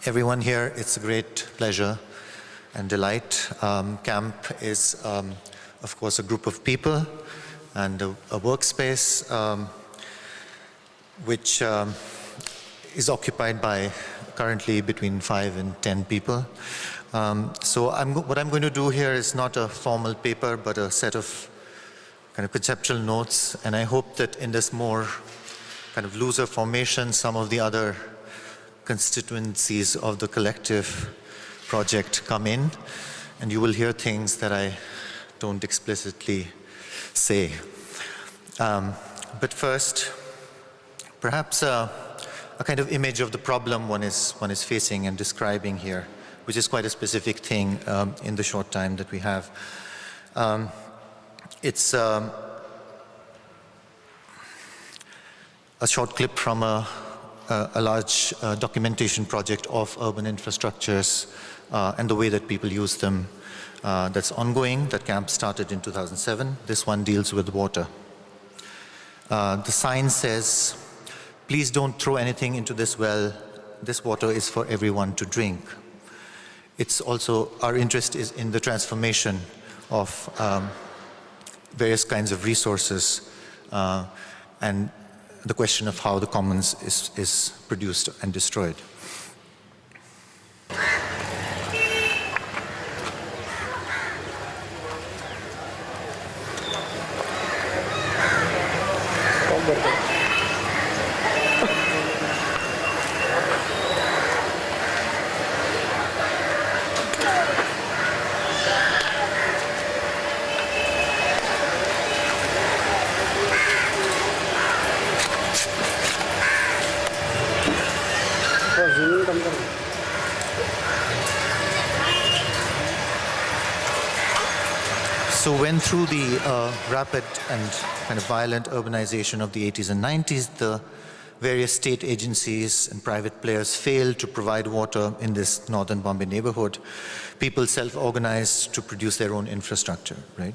everyone here. It's a great pleasure and delight. Camp is, of course, a group of people and a workspace which is occupied by currently between 5 and 10 people. So what I'm going to do here is not a formal paper, but a set of kind of conceptual notes. And I hope that in this more kind of looser formation, some of the other constituencies of the collective project come in, and you will hear things that I don't explicitly say. But first, perhaps a kind of image of the problem one is facing and describing here, which is quite a specific thing in the short time that we have. It's a short clip from a large documentation project of urban infrastructures and the way that people use them that's ongoing, that camp started in 2007. This one deals with water. The sign says, "Please don't throw anything into this well. This water is for everyone to drink." It's also, our interest is in the transformation of various kinds of resources and the question of how the commons is produced and destroyed. So when through the rapid and kind of violent urbanization of the 80s and 90s, the various state agencies and private players failed to provide water in this northern Bombay neighborhood, people self-organized to produce their own infrastructure, right?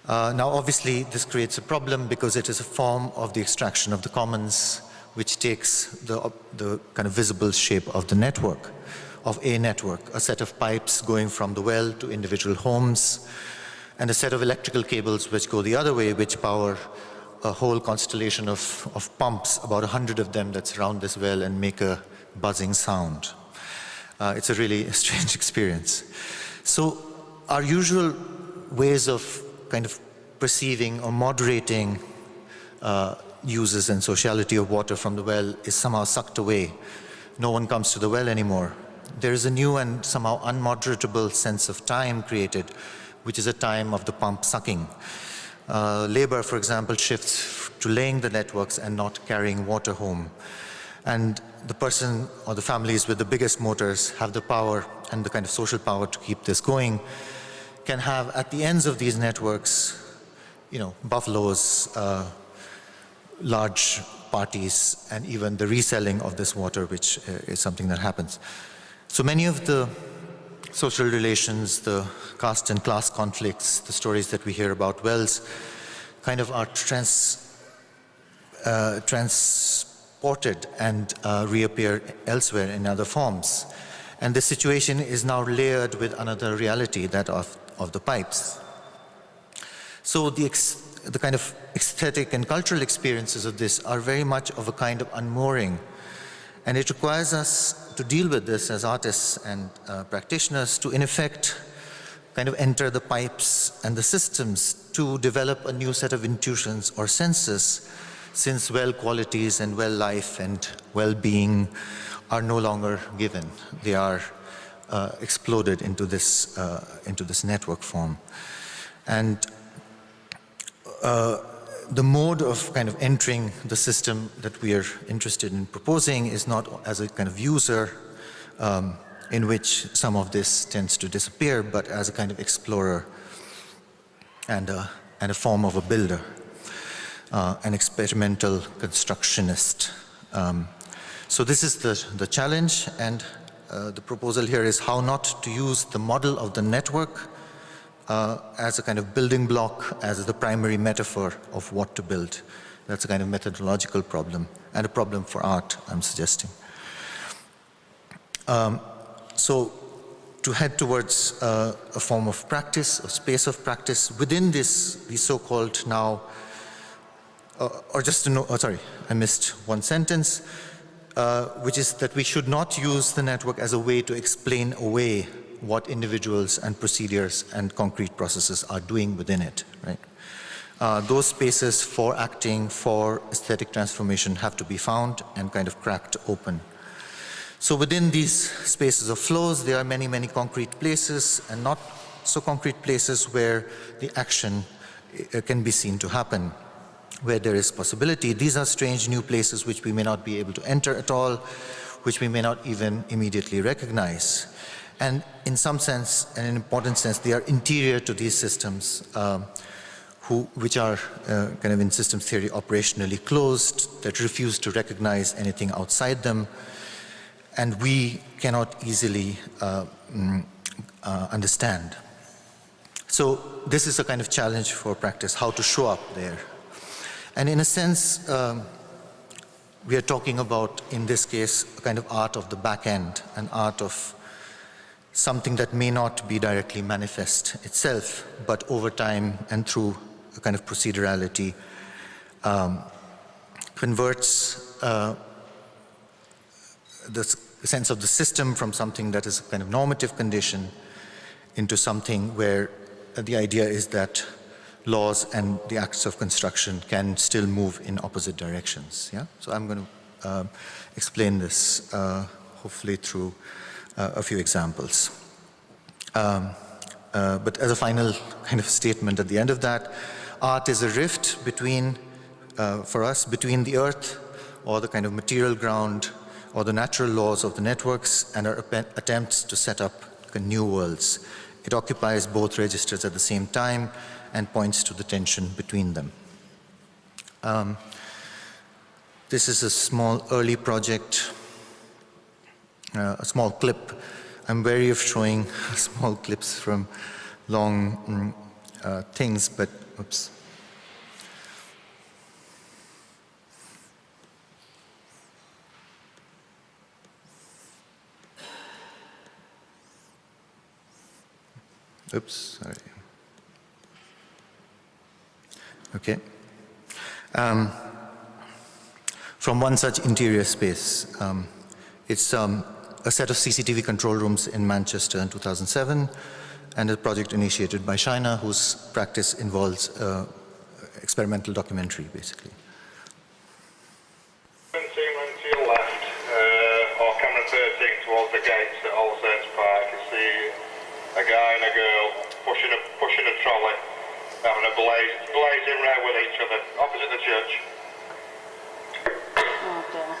Now, obviously, this creates a problem because it is a form of the extraction of the commons, which takes the kind of visible shape of the network, of a network, a set of pipes going from the well to individual homes, and a set of electrical cables which go the other way, which power a whole constellation of pumps, about 100 of them that surround this well and make a buzzing sound. It's a really strange experience. So our usual ways of kind of perceiving or moderating uses and sociality of water from the well is somehow sucked away. No one comes to the well anymore. There is a new and somehow unmoderatable sense of time created, which is a time of the pump sucking. Labor, for example, shifts to laying the networks and not carrying water home. And the person or the families with the biggest motors have the power and the kind of social power to keep this going, can have at the ends of these networks, you know, buffaloes, large parties, and even the reselling of this water, which is something that happens. So many of the social relations, the caste and class conflicts, the stories that we hear about wells, kind of are transported and reappear elsewhere in other forms. And this situation is now layered with another reality, that of the pipes. So the kind of aesthetic and cultural experiences of this are very much of a kind of unmooring. And it requires us to deal with this as artists and practitioners to, in effect, kind of enter the pipes and the systems to develop a new set of intuitions or senses, since well qualities and well life and well-being are no longer given. They are exploded into this network form. And the mode of kind of entering the system that we are interested in proposing is not as a kind of user in which some of this tends to disappear, but as a kind of explorer and a form of a builder, an experimental constructionist. So this is the challenge, and the proposal here is how not to use the model of the network as a kind of building block, as the primary metaphor of what to build. That's a kind of methodological problem, and a problem for art, I'm suggesting. So to head towards a form of practice, a space of practice within this, the so-called now, or just to know, oh, sorry, I missed one sentence, which is that we should not use the network as a way to explain away what individuals and procedures and concrete processes are doing within it, right? Those spaces for acting, for aesthetic transformation have to be found and kind of cracked open. So within these spaces of flows, there are many, many concrete places and not so concrete places where the action can be seen to happen, where there is possibility. These are strange new places which we may not be able to enter at all, which we may not even immediately recognize. And in some sense, and in an important sense, they are interior to these systems, which are kind of in systems theory operationally closed, that refuse to recognize anything outside them, and we cannot easily understand. So this is a kind of challenge for practice, how to show up there. And in a sense, we are talking about, in this case, a kind of art of the back end, an art of something that may not be directly manifest itself, but over time and through a kind of procedurality, converts the sense of the system from something that is a kind of normative condition into something where the idea is that laws and the acts of construction can still move in opposite directions. Yeah? So I'm going to explain this hopefully through a few examples. But as a final kind of statement at the end of that, art is a rift between, for us, between the earth or the kind of material ground or the natural laws of the networks and our attempts to set up new worlds. It occupies both registers at the same time and points to the tension between them. This is a small early project, a small clip. I'm wary of showing small clips from long things, but oops. Oops, sorry. Okay. From one such interior space, it's a set of CCTV control rooms in Manchester in 2007, and a project initiated by China, whose practice involves experimental documentary, basically. To your left, or camera 13 towards the gates at All Saints Park, you see a guy and a girl pushing a trolley, having a blazing row with each other, opposite the church. Oh dear.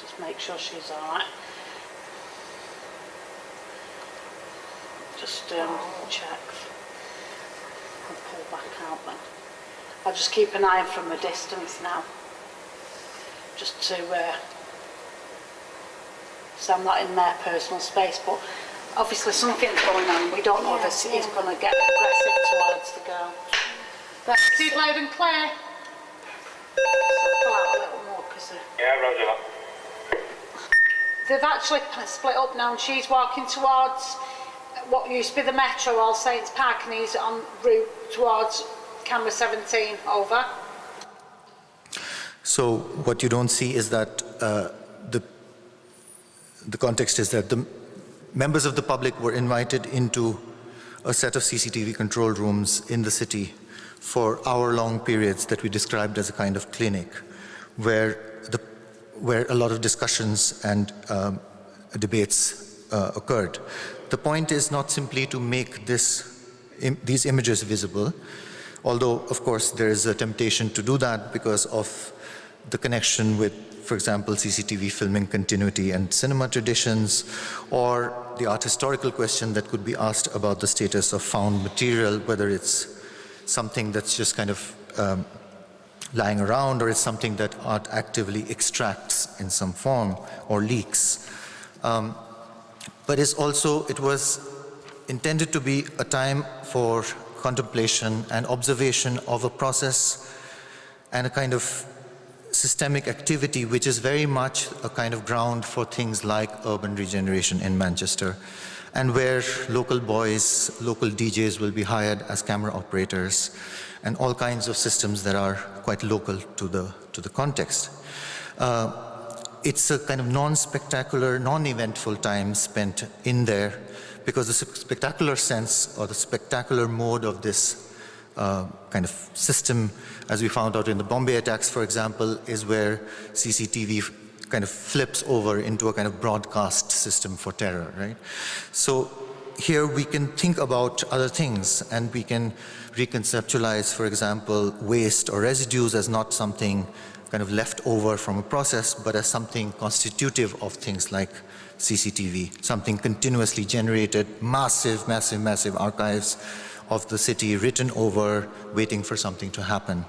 Just make sure she's alright. Just check and pull back out then. I'll just keep an eye from a distance now. Just to, so I'm not in their personal space, but obviously something's going on. We don't know if he's going to get aggressive towards the girl. But see it loud and clear. So pull out a little more because yeah, roger that. They've actually split up now, and she's walking towards what used to be the Metro, All Saints Park, and he's en route towards camera 17. Over. So what you don't see is that the context is that the members of the public were invited into a set of CCTV control rooms in the city for hour-long periods that we described as a kind of clinic, where a lot of discussions and debates occurred. The point is not simply to make these images visible, although of course there is a temptation to do that because of the connection with, for example, CCTV filming continuity and cinema traditions, or the art historical question that could be asked about the status of found material, whether it's something that's just kind of lying around, or it's something that art actively extracts in some form or leaks. But it was intended to be a time for contemplation and observation of a process and a kind of systemic activity which is very much a kind of ground for things like urban regeneration in Manchester, and where local boys, local DJs will be hired as camera operators, and all kinds of systems that are quite local to the context. It's a kind of non-spectacular, non-eventful time spent in there, because the spectacular sense or the spectacular mode of this kind of system, as we found out in the Bombay attacks, for example, is where CCTV kind of flips over into a kind of broadcast system for terror, right? So here we can think about other things, and we can reconceptualize, for example, waste or residues as not something kind of left over from a process, but as something constitutive of things like CCTV, something continuously generated, massive, massive, massive archives of the city written over, waiting for something to happen.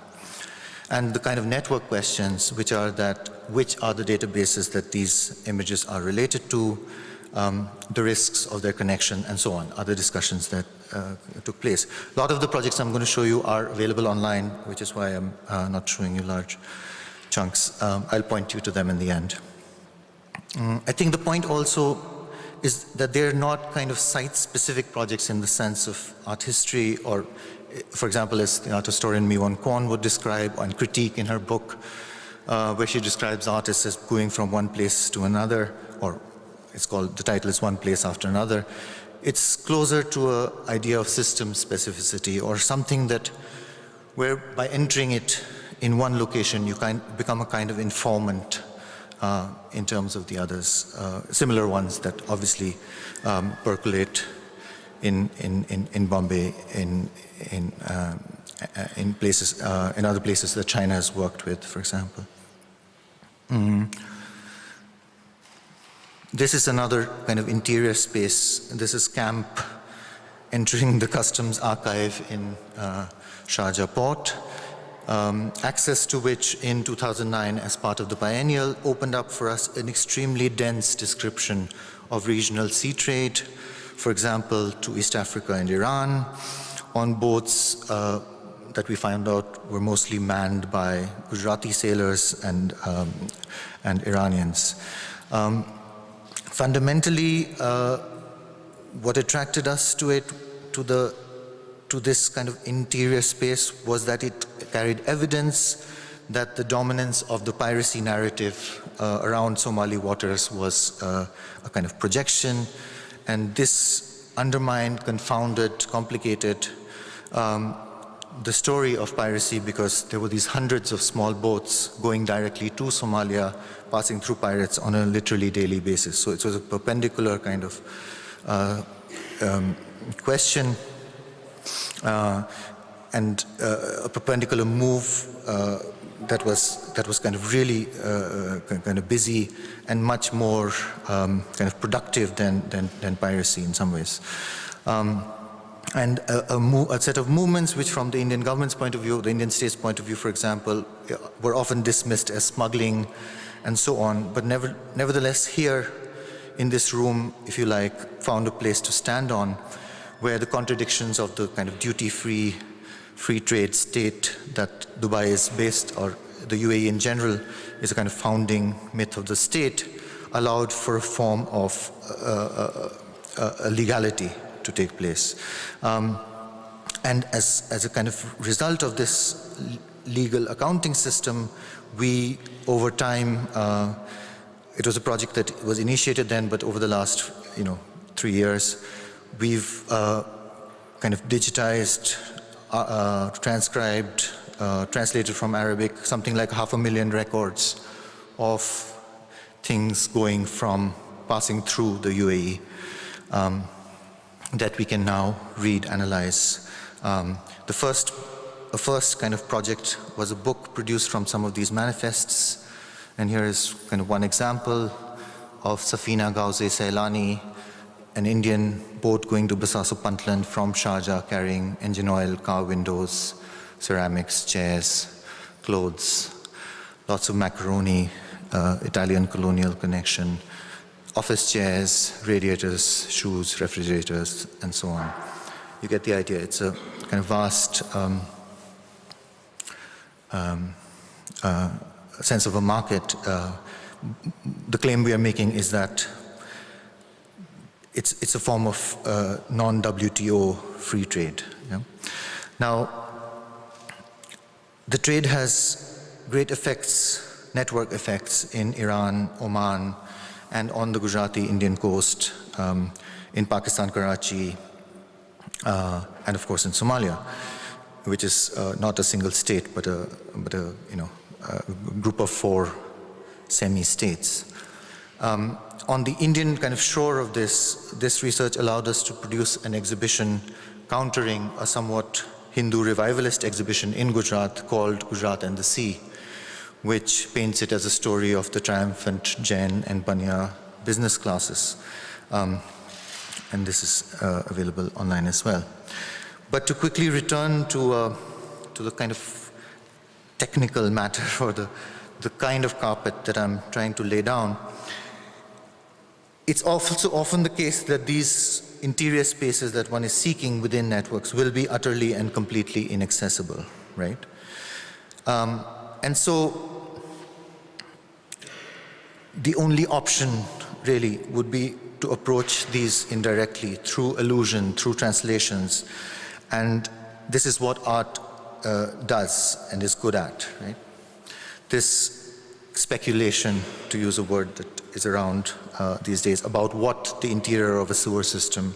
And the kind of network questions, which are the databases that these images are related to, the risks of their connection, and so on, other discussions that took place. A lot of the projects I'm going to show you are available online, which is why I'm not showing you large chunks. I'll point you to them in the end. I think the point also is that they're not kind of site-specific projects in the sense of art history, or, for example, as the art historian Mi-Won Kwon would describe and critique in her book, where she describes artists as going from one place to another, or it's called, the title is One Place After Another. It's closer to an idea of system specificity, or something that, where by entering it in one location, you become a kind of informant in terms of the others, similar ones that obviously percolate in Bombay, in places, in other places that China has worked with, for example. This is another kind of interior space. This is camp entering the customs archive in Sharjah port. Access to which in 2009 as part of the biennial opened up for us an extremely dense description of regional sea trade, for example, to East Africa and Iran, on boats that we found out were mostly manned by Gujarati sailors and Iranians. Fundamentally, what attracted us to it, to this kind of interior space, was that it carried evidence that the dominance of the piracy narrative around Somali waters was a kind of projection, and this undermined, confounded, complicated the story of piracy, because there were these hundreds of small boats going directly to Somalia, passing through pirates on a literally daily basis. So it was a perpendicular kind of question, and a perpendicular move that was kind of really kind of busy and much more kind of productive than piracy in some ways. And a set of movements which, from the Indian government's point of view, the Indian state's point of view, for example, were often dismissed as smuggling and so on, but nevertheless here in this room, if you like, found a place to stand on, where the contradictions of the kind of duty-free, free trade state that Dubai is based, or the UAE in general is a kind of founding myth of the state, allowed for a form of a legality to take place. And as a kind of result of this legal accounting system, we, over time, it was a project that was initiated then, but over the last 3 years, we've kind of digitized, transcribed, translated from Arabic, something like 500,000 records of things going from passing through the UAE that we can now read, analyze. The first kind of project was a book produced from some of these manifests, and here is kind of one example of Safina Gauze Sailani, an Indian boat going to Basaso Puntland from Sharjah, carrying engine oil, car windows, ceramics, chairs, clothes, lots of macaroni, Italian colonial connection, office chairs, radiators, shoes, refrigerators, and so on. You get the idea. It's a kind of vast sense of a market, the claim we are making is that it's a form of non-WTO free trade. Yeah? Now, the trade has great effects, network effects in Iran, Oman, and on the Gujarati Indian coast, in Pakistan, Karachi, and of course in Somalia, which is not a single state, but a group of 4 semi-states. On the Indian kind of shore of this research allowed us to produce an exhibition countering a somewhat Hindu revivalist exhibition in Gujarat called Gujarat and the Sea, which paints it as a story of the triumphant Jain and Banya business classes. And this is available online as well. But to quickly return to the kind of technical matter or the kind of carpet that I'm trying to lay down, it's also often the case that these interior spaces that one is seeking within networks will be utterly and completely inaccessible, right? And so the only option really would be to approach these indirectly through allusion, through translations. And this is what art does and is good at, right? This speculation, to use a word that is around these days, about what the interior of a sewer system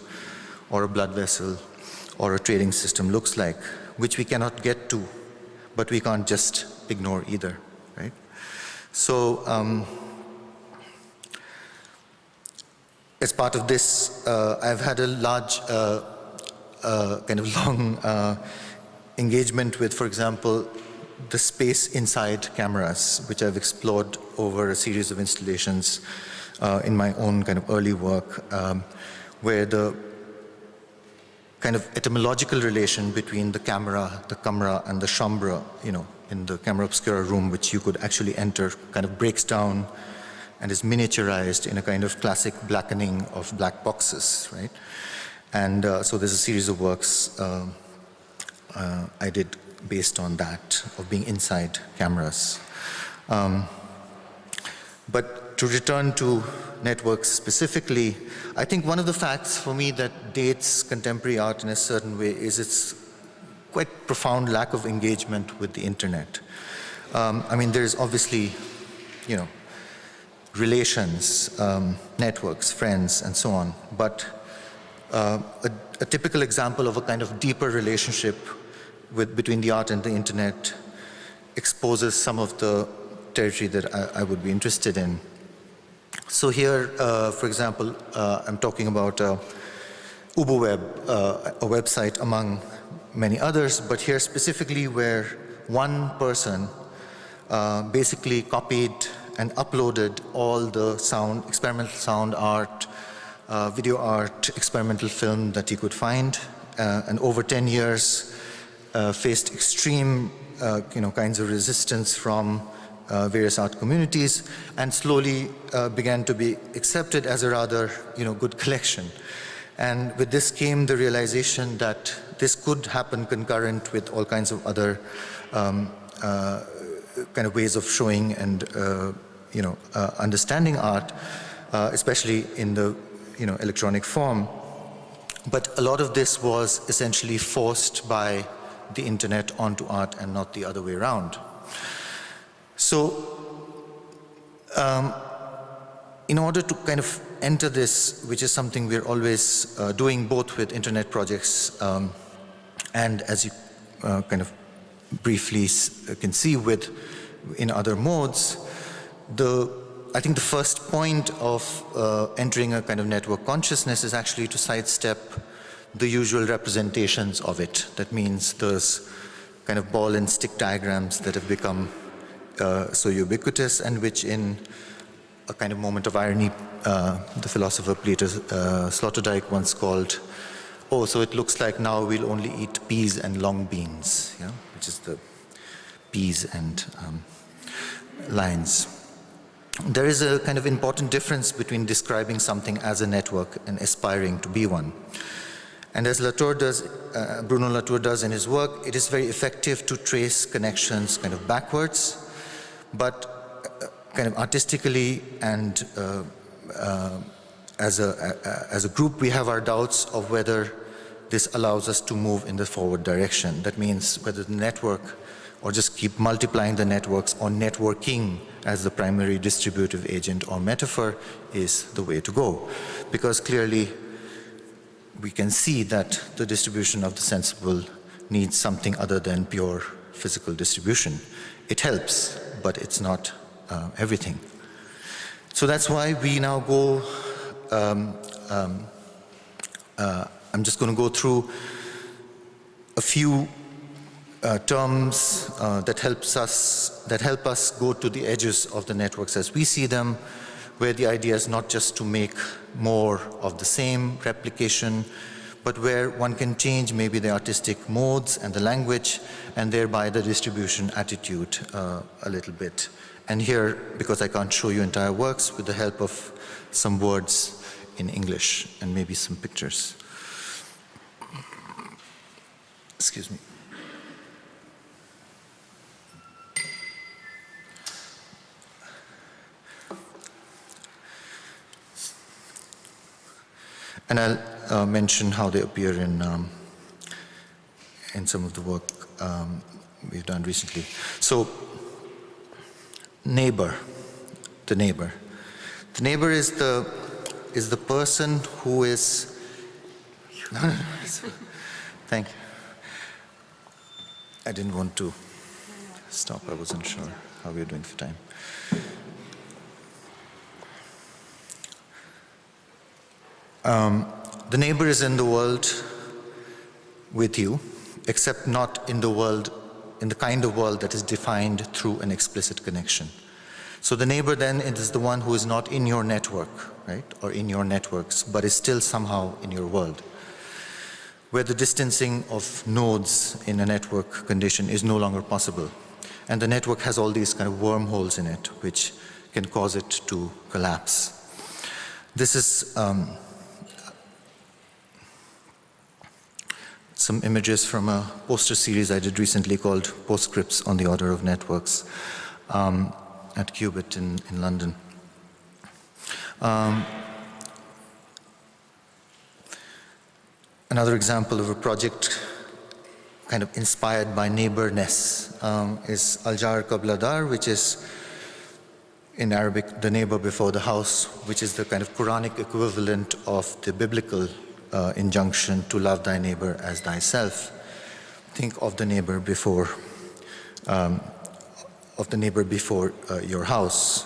or a blood vessel or a trading system looks like, which we cannot get to, but we can't just ignore either, right? So as part of this, I've had a large kind of long engagement with, for example, the space inside cameras, which I've explored over a series of installations in my own kind of early work, where the kind of etymological relation between the camera, the camera, and the chambre, in the camera obscura room, which you could actually enter, kind of breaks down and is miniaturized in a kind of classic blackening of black boxes, right? And so there's a series of works I did based on that, of being inside cameras. But to return to networks specifically, I think one of the facts for me that dates contemporary art in a certain way is its quite profound lack of engagement with the internet. I mean, there's obviously, relations, networks, friends, and so on, but a typical example of a kind of deeper relationship between the art and the internet exposes some of the territory that I would be interested in. So here, for example, I'm talking about UbuWeb, a website among many others, but here specifically where one person basically copied and uploaded all the experimental sound art, video art, experimental film that he could find, and over 10 years faced extreme kinds of resistance from various art communities, and slowly began to be accepted as a rather good collection. And with this came the realization that this could happen concurrent with all kinds of other kind of ways of showing and understanding art, especially in the electronic form. But a lot of this was essentially forced by the internet onto art and not the other way around. So in order to kind of enter this, which is something we're always doing both with internet projects and, as you kind of briefly can see, in other modes, I think the first point of entering a kind of network consciousness is actually to sidestep the usual representations of it. That means those kind of ball and stick diagrams that have become so ubiquitous, and which, in a kind of moment of irony, the philosopher Peter Sloterdijk once called, "Oh, so it looks like now we'll only eat peas and long beans," which is the peas and lines. There is a kind of important difference between describing something as a network and aspiring to be one. And as Bruno Latour does in his work, it is very effective to trace connections kind of backwards, but kind of artistically and as a group, we have our doubts of whether this allows us to move in the forward direction. That means whether the network, or just keep multiplying the networks, or networking as the primary distributive agent or metaphor is the way to go. Because clearly we can see that the distribution of the sensible needs something other than pure physical distribution. It helps, but it's not everything. So that's why we now go, I'm just going to go through a few terms that help us go to the edges of the networks as we see them, where the idea is not just to make more of the same replication, but where one can change maybe the artistic modes and the language, and thereby the distribution attitude a little bit. And here, because I can't show you entire works, with the help of some words in English and maybe some pictures. Excuse me. And I'll mention how they appear in some of the work we've done recently. So, neighbor, the neighbor. The neighbor is the person who is. No. Thank you. I didn't want to stop. I wasn't sure how we were doing for time. The neighbor is in the world with you, except not in the world, in the kind of world that is defined through an explicit connection. So the neighbor then is the one who is not in your network, right, or in your networks, but is still somehow in your world, where the distancing of nodes in a network condition is no longer possible. And the network has all these kind of wormholes in it, which can cause it to collapse. This is some images from a poster series I did recently called Postscripts on the Order of Networks at Qubit in London. Another example of a project kind of inspired by neighborness is Al-Jar Qabla Dar, which is in Arabic, the neighbor before the house, which is the kind of Quranic equivalent of the biblical injunction to love thy neighbor as thyself. Think of the neighbor before your house.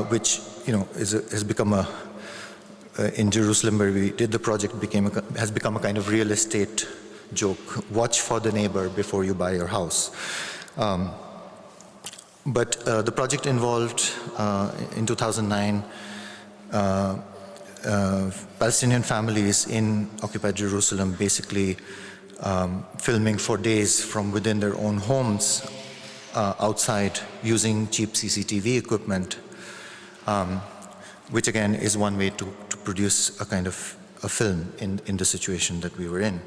Which has become a in Jerusalem, where we did the project, has become a kind of real estate joke. Watch for the neighbor before you buy your house. But the project involved in 2009. Palestinian families in occupied Jerusalem basically filming for days from within their own homes outside using cheap CCTV equipment, which again is one way to produce a kind of a film in the situation that we were in.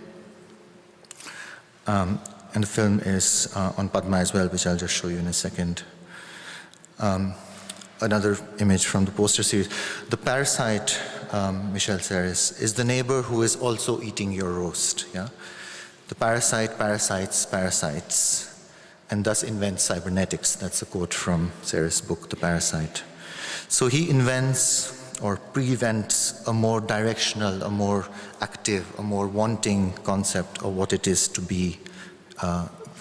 And the film is on Padma as well, which I'll just show you in a second. Another image from the poster series. The parasite, Michel Serres, is the neighbor who is also eating your roast. Yeah? The parasite parasites, and thus invents cybernetics. That's a quote from Serres' book, The Parasite. So he invents or prevents a more directional, a more active, a more wanting concept of what it is to be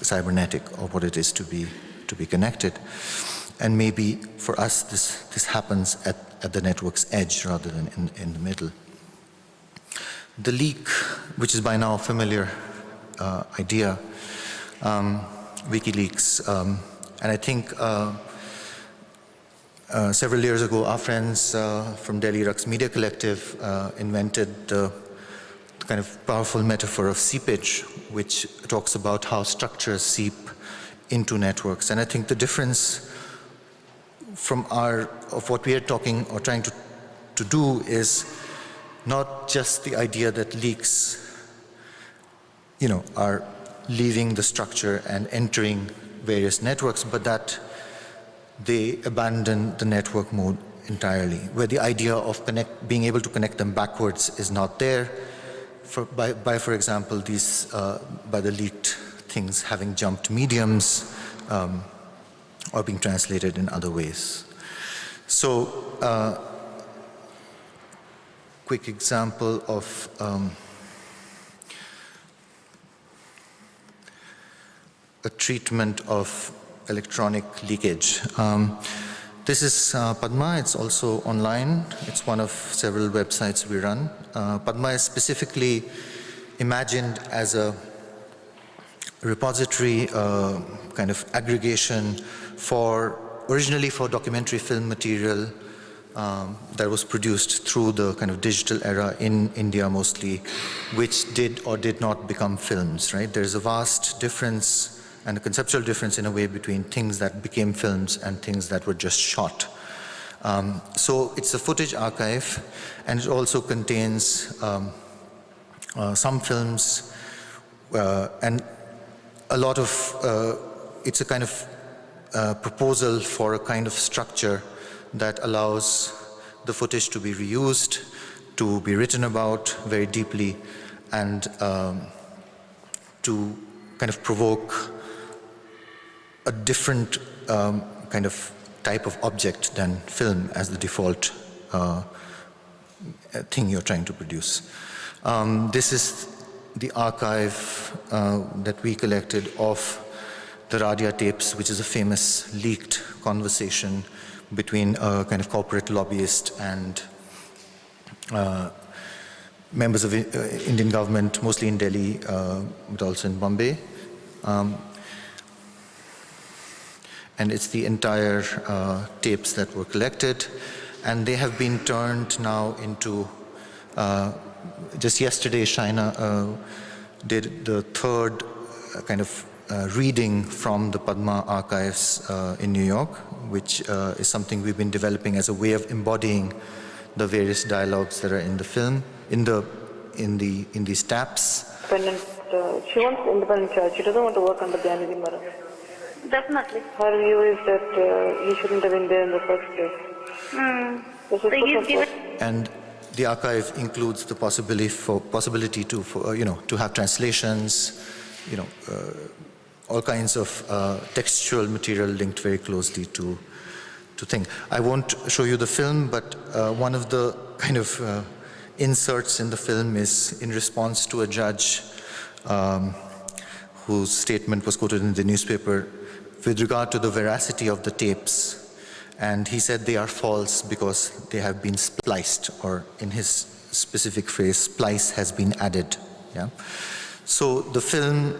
cybernetic, or what it is to be connected. And maybe for us, this happens at the network's edge rather than in the middle. The leak, which is by now a familiar idea, WikiLeaks, and I think several years ago, our friends from Delhi Rux Media Collective invented the kind of powerful metaphor of seepage, which talks about how structures seep into networks. And I think the difference of what we are talking or trying to do is not just the idea that leaks, are leaving the structure and entering various networks, but that they abandon the network mode entirely, where the idea of being able to connect them backwards is not there. For example, these by the leaked things having jumped mediums or being translated in other ways. So, quick example of a treatment of electronic leakage. This is Padma. It's also online. It's one of several websites we run. Padma is specifically imagined as a repository, kind of aggregation originally for documentary film material that was produced through the kind of digital era in India mostly, which did or did not become films, right? There's a vast difference and a conceptual difference in a way between things that became films and things that were just shot. So it's a footage archive, and it also contains some films and a lot of, it's a kind of proposal for a kind of structure that allows the footage to be reused, to be written about very deeply, and to kind of provoke a different kind of type of object than film as the default thing you're trying to produce. This is the archive that we collected of the Radia tapes, which is a famous leaked conversation between a kind of corporate lobbyist and members of Indian government, mostly in Delhi, but also in Bombay. And it's the entire tapes that were collected, and they have been turned now into, just yesterday Shaina did the third kind of reading from the Padma archives in New York, which is something we've been developing as a way of embodying the various dialogues that are in the film, in these taps. She wants independent child. She doesn't want to work under the Anidhi Mara. Definitely. Her view is that he shouldn't have been there in the first place. And the archive includes the possibility to have translations, all kinds of textual material linked very closely to things. I won't show you the film, but one of the kind of inserts in the film is in response to a judge whose statement was quoted in the newspaper with regard to the veracity of the tapes. And he said they are false because they have been spliced, or in his specific phrase, splice has been added. Yeah. So the film,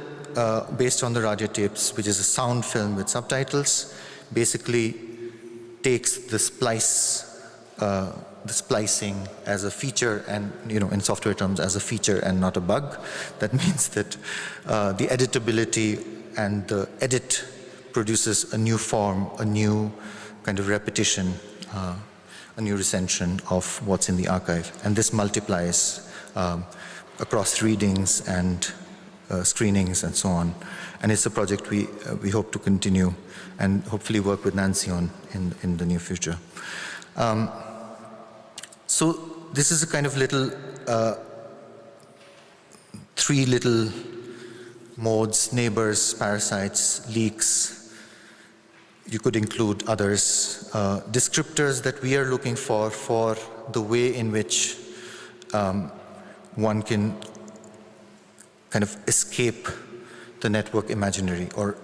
based on the Radia tapes, which is a sound film with subtitles, basically takes the splicing as a feature, and in software terms as a feature and not a bug. That means that the editability and the edit produces a new form, a new kind of repetition, a new recension of what's in the archive. And this multiplies across readings and screenings and so on. And it's a project we hope to continue and hopefully work with Nancy on in the near future. So this is a kind of little, 3 little modes: neighbors, parasites, leaks. You could include others. Descriptors that we are looking for the way in which one can kind of escape the network imaginary, or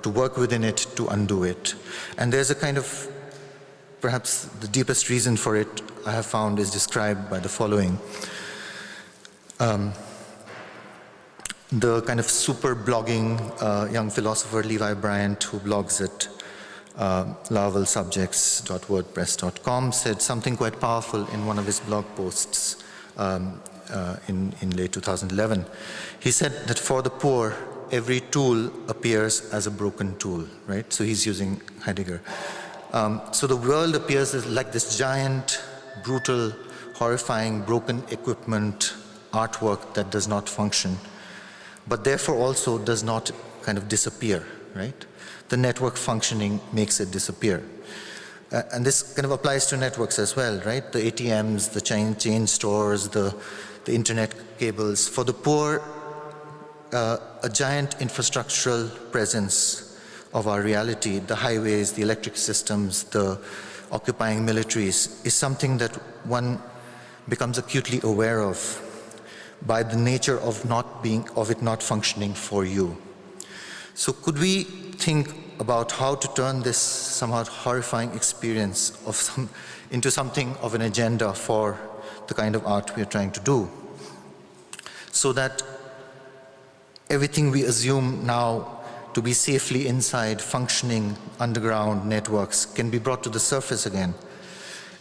to work within it to undo it. And there's a kind of, perhaps the deepest reason for it I have found is described by the following. The kind of super blogging young philosopher Levi Bryant, who blogs at larvalsubjects.wordpress.com, said something quite powerful in one of his blog posts in late 2011. He said that for the poor, every tool appears as a broken tool, right? So he's using Heidegger. So the world appears as like this giant, brutal, horrifying, broken equipment, artwork that does not function, but therefore also does not kind of disappear, right? The network functioning makes it disappear. And this kind of applies to networks as well, right? The ATMs, the chain stores, the internet cables. For the poor, a giant infrastructural presence of our reality, the highways, the electric systems, the occupying militaries, is something that one becomes acutely aware of by the nature of it not functioning for you. So could we think about how to turn this somewhat horrifying experience into something of an agenda for the kind of art we are trying to do, so that everything we assume now to be safely inside functioning underground networks can be brought to the surface again,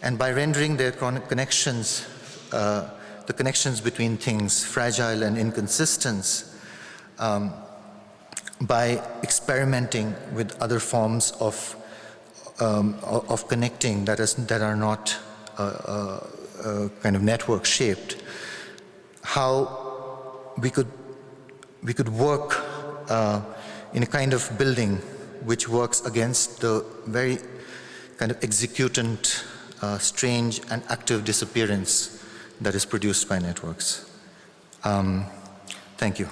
and by rendering their connections, the connections between things, fragile and inconsistent, by experimenting with other forms of connecting that are not kind of network shaped, how we could work in a kind of building which works against the very kind of executant, strange and active disappearance that is produced by networks. Thank you.